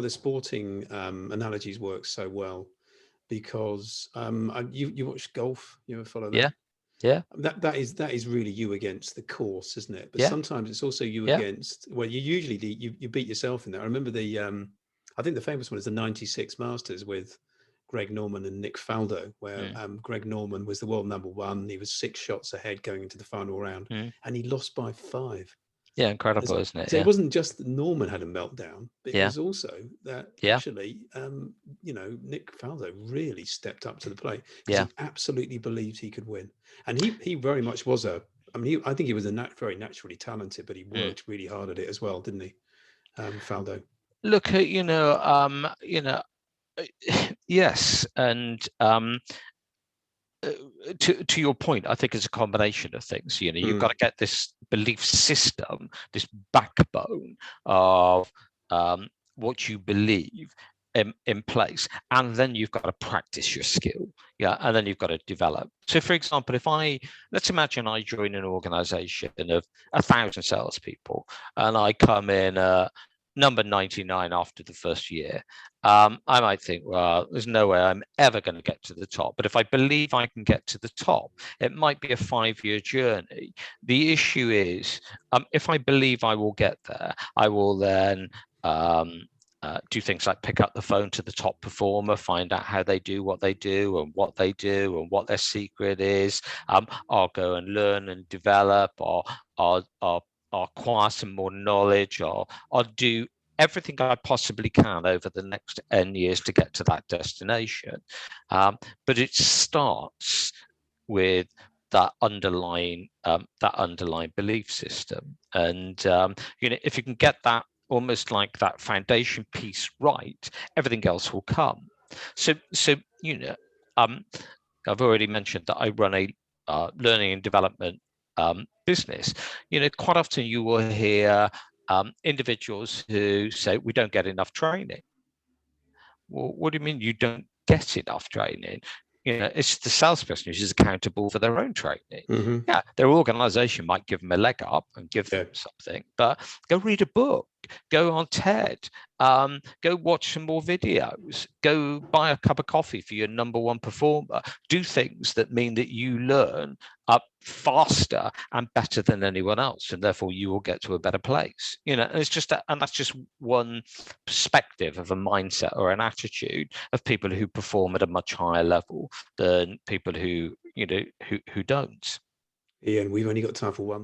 the sporting analogies work so well because you watch golf. You ever follow that? Yeah, yeah, That is really you against the course, isn't it? But yeah, sometimes it's also you yeah. against. Well, you usually you beat yourself in there. I remember I think the famous one is the '96 Masters with Greg Norman and Nick Faldo, where Mm, Greg Norman was the world number one. He was 6 shots ahead going into the final round, mm. and he lost by 5. Yeah, incredible, isn't it? So it Yeah, wasn't just that Norman had a meltdown, but it yeah, was also that yeah, actually, Nick Faldo really stepped up to the plate because yeah. he absolutely believed he could win. And he very much was I think he was very naturally talented, but he Mm. worked really hard at it as well, didn't he? Faldo. Look at yes, and to your point, I think it's a combination of things. You've got Mm, to get this belief system, this backbone of what you believe in place, and then you've got to practice your skill. Yeah, and then you've got to develop. So, for example, let's imagine I join an organization of 1,000 salespeople, and I come in number 99 after the first year. I might think, well, there's no way I'm ever going to get to the top. But if I believe I can get to the top, it might be a 5-year journey. The issue is, if I believe I will get there, I will then do things like pick up the phone to the top performer, find out how they do what they do and what they do and what their secret is. I'll go and learn and develop, or I'll acquire some more knowledge, or I'll do everything I possibly can over the next N years to get to that destination. But it starts with that underlying belief system, and if you can get that almost like that foundation piece right, everything else will come. So I've already mentioned that I run a learning and development business. Quite often you will hear individuals who say we don't get enough training. Well, what do you mean you don't get enough training? It's the salesperson who's accountable for their own training. hmm Yeah, their organization might give them a leg up and give Yeah. them something, but go read a book, go on TED, go watch some more videos, go buy a cup of coffee for your number one performer. Do things that mean that you learn up faster and better than anyone else, and therefore you will get to a better place. And it's just that, and that's just one perspective of a mindset or an attitude of people who perform at a much higher level than people who don't. Ian, we've only got time for one more.